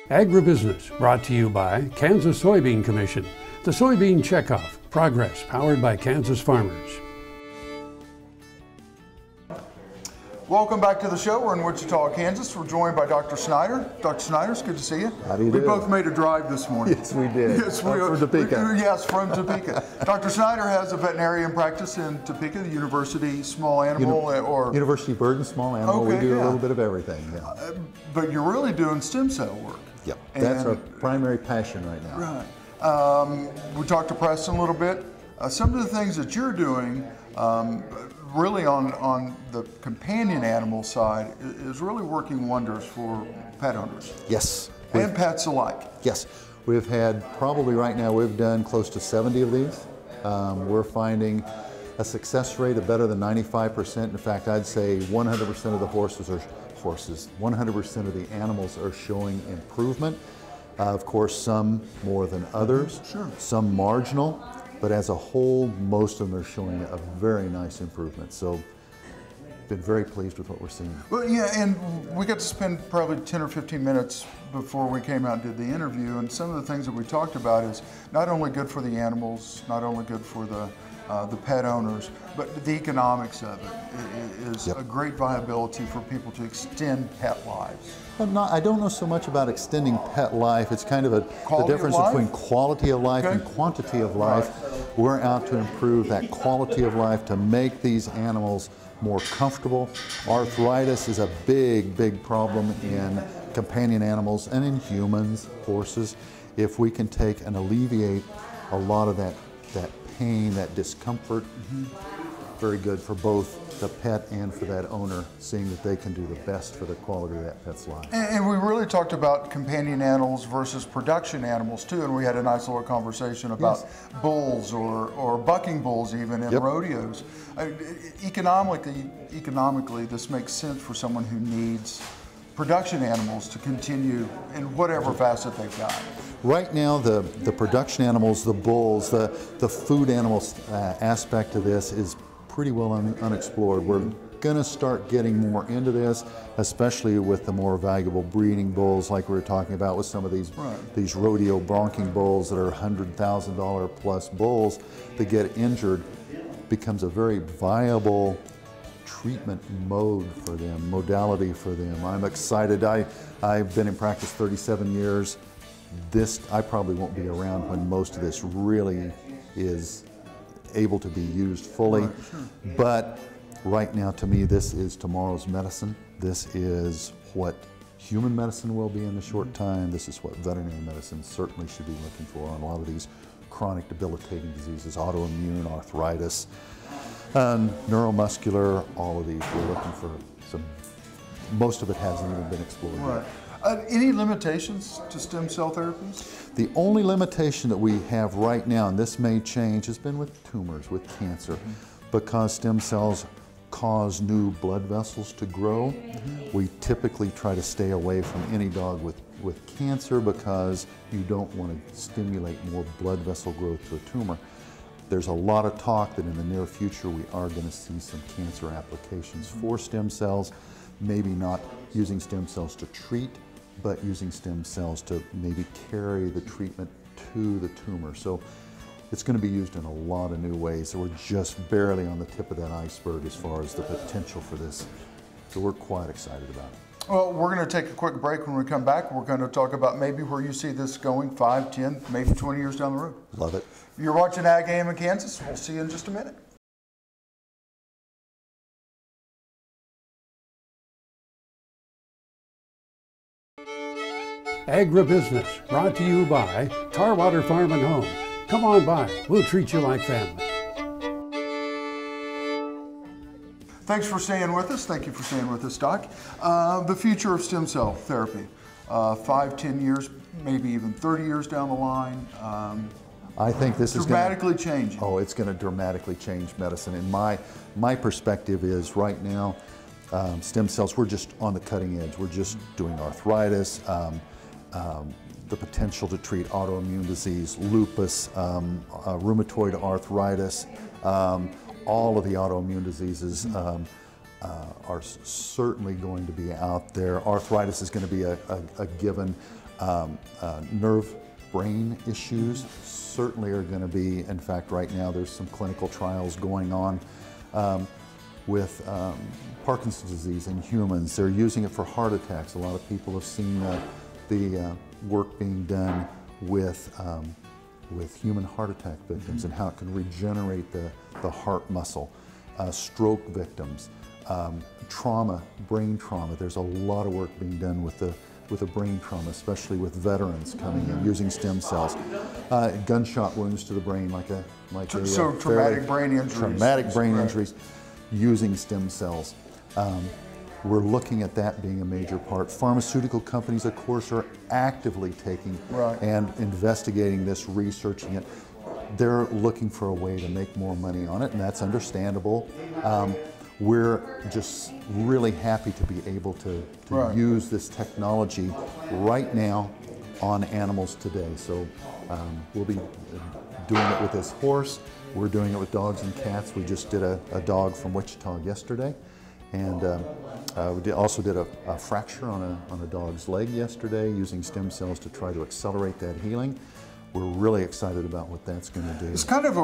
Agribusiness, brought to you by Kansas Soybean Commission. The Soybean Checkoff, progress powered by Kansas farmers. Welcome back to the show. We're in Wichita, Kansas. We're joined by Dr. Snyder. Dr. Snyder, it's good to see you. How do you do? We both made a drive this morning. Yes, we did. Yes, from Topeka. Yes, from Topeka. Dr. Snyder has a veterinarian practice in Topeka, the University Small Animal University Bird and Small Animal. Okay, we do a little bit of everything. Yeah. But you're really doing stem cell work. Yep, that's our primary passion right now. Right. We talked to Preston a little bit. Some of the things that you're doing really on the companion animal side is really working wonders for pet owners. Yes. And pets alike. Yes. We've had probably right now we've done close to 70 of these. We're finding a success rate of better than 95%. In fact, I'd say 100% of the 100% of the animals are showing improvement. Of course, some more than others, Sure. Some marginal. But as a whole, most of them are showing a very nice improvement. So, been very pleased with what we're seeing. Well, yeah, and we got to spend probably 10 or 15 minutes before we came out and did the interview. And some of the things that we talked about is not only good for the animals, not only good for the pet owners, but the economics of it is a great viability for people to extend pet lives. I don't know so much about extending pet life. It's kind of the difference between quality of life and quantity of life. Right. We're out to improve that quality of life to make these animals more comfortable. Arthritis is a big, big problem in companion animals and in humans, horses. If we can take and alleviate a lot of that pain, that discomfort, very good for both the pet and for that owner, seeing that they can do the best for the quality of that pet's life. And we really talked about companion animals versus production animals too, and we had a nice little conversation about bulls or bucking bulls even in rodeos. Economically, this makes sense for someone who needs production animals to continue in whatever facet they've got. Right now, the production animals, the bulls, the food animals aspect of this is pretty well unexplored. We're going to start getting more into this, especially with the more valuable breeding bulls like we were talking about with some of these rodeo bronking bulls that are $100,000 plus bulls that get injured. Becomes a very viable treatment mode for them, modality for them. I'm excited. I've been in practice 37 years. I probably won't be around when most of this really is able to be used fully. Right, sure. But right now, to me, this is tomorrow's medicine. This is what human medicine will be in a short time. This is what veterinary medicine certainly should be looking for on a lot of these chronic debilitating diseases, autoimmune, arthritis, neuromuscular, all of these. We're looking for some, most of it hasn't even been explored yet. Any limitations to stem cell therapies? The only limitation that we have right now, and this may change, has been with tumors, with cancer, because stem cells cause new blood vessels to grow. We typically try to stay away from any dog with cancer because you don't want to stimulate more blood vessel growth to a tumor. There's a lot of talk that in the near future we are going to see some cancer applications for stem cells, maybe not using stem cells to treat, but using stem cells to maybe carry the treatment to the tumor. So it's going to be used in a lot of new ways. So we're just barely on the tip of that iceberg as far as the potential for this. So we're quite excited about it. Well, we're going to take a quick break. When we come back, we're going to talk about maybe where you see this going 5, 10, maybe 20 years down the road. Love it. You're watching Ag AM in Kansas. We'll see you in just a minute. Agribusiness, brought to you by Tarwater Farm and Home. Come on by, we'll treat you like family. Thanks for staying with us. Thank you for staying with us, Doc. The future of stem cell therapy, 5, 10 years, maybe even 30 years down the line. I think this is dramatically changing. Oh, it's going to dramatically change medicine. And my perspective is right now, stem cells, we're just on the cutting edge. We're just doing arthritis, the potential to treat autoimmune disease, lupus, rheumatoid arthritis, all of the autoimmune diseases are certainly going to be out there. Arthritis is going to be a given. nerve brain issues certainly are going to be, in fact, right now there's some clinical trials going on with Parkinson's disease in humans. They're using it for heart attacks. A lot of people have seen the work being done with human heart attack victims and how it can regenerate the heart muscle. Stroke victims, trauma, brain trauma. There's a lot of work being done with the brain trauma, especially with veterans coming in using stem cells. Gunshot wounds to the brain, so traumatic brain injuries. Traumatic brain injuries, using stem cells. We're looking at that being a major part. Pharmaceutical companies, of course, are actively taking and investigating this, researching it. They're looking for a way to make more money on it, and that's understandable. We're just really happy to be able to use this technology right now on animals today. So we'll be doing it with this horse. We're doing it with dogs and cats. We just did a dog from Wichita yesterday. And we also did a fracture on a dog's leg yesterday using stem cells to try to accelerate that healing. We're really excited about what that's going to do. It's kind of a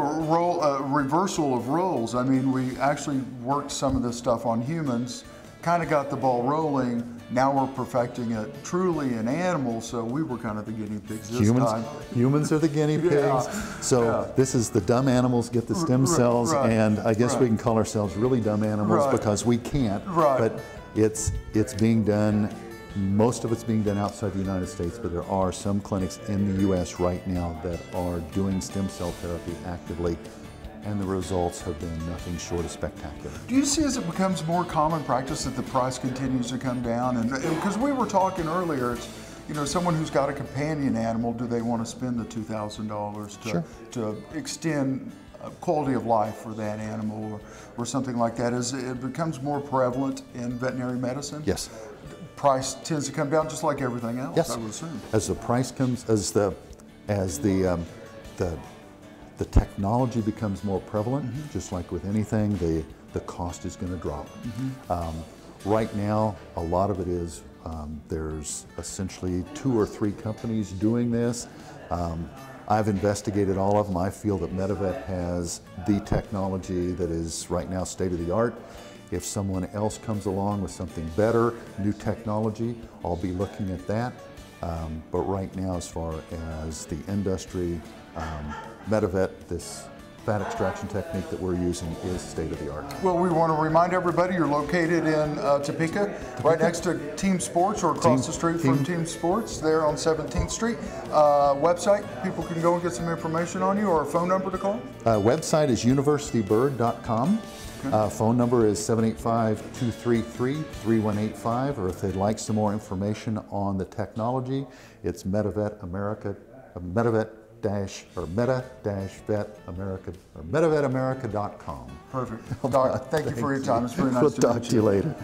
reversal of roles. I mean, we actually worked some of this stuff on humans, kind of got the ball rolling. Now we're perfecting it truly in animals, so we were kind of the guinea pigs this time. Humans are the guinea pigs. So this is the dumb animals get the stem cells, and I guess we can call ourselves really dumb animals because we can't. But it's being done. Most of it's being done outside the United States, but there are some clinics in the U.S. right now that are doing stem cell therapy actively, and the results have been nothing short of spectacular. Do you see as it becomes more common practice that the price continues to come down? And because we were talking earlier, it's, you know, someone who's got a companion animal, do they want to spend the $2,000 to extend quality of life for that animal or something like that? As it becomes more prevalent in veterinary medicine? Yes. Price tends to come down just like everything else, yes. I would assume. As the price comes, as the technology becomes more prevalent, just like with anything, the cost is going to drop. Right now, a lot of it is there's essentially 2 or 3 companies doing this. I've investigated all of them. I feel that MediVet has the technology that is right now state of the art. If someone else comes along with something better, new technology, I'll be looking at that. But right now, as far as the industry, MediVet, this fat extraction technique that we're using is state of the art. Well, we want to remind everybody you're located in Topeka, right next to Team Sports or across the street from Team Sports, there on 17th Street. Website, people can go and get some information on you, or a phone number to call? Website is universitybird.com. Phone number is 785-233-3185, or if they'd like some more information on the technology, it's MediVet America, meta-vet-america.com. Perfect. Doc, thank you for your time. It's very nice We'll to meet you. talk to you later.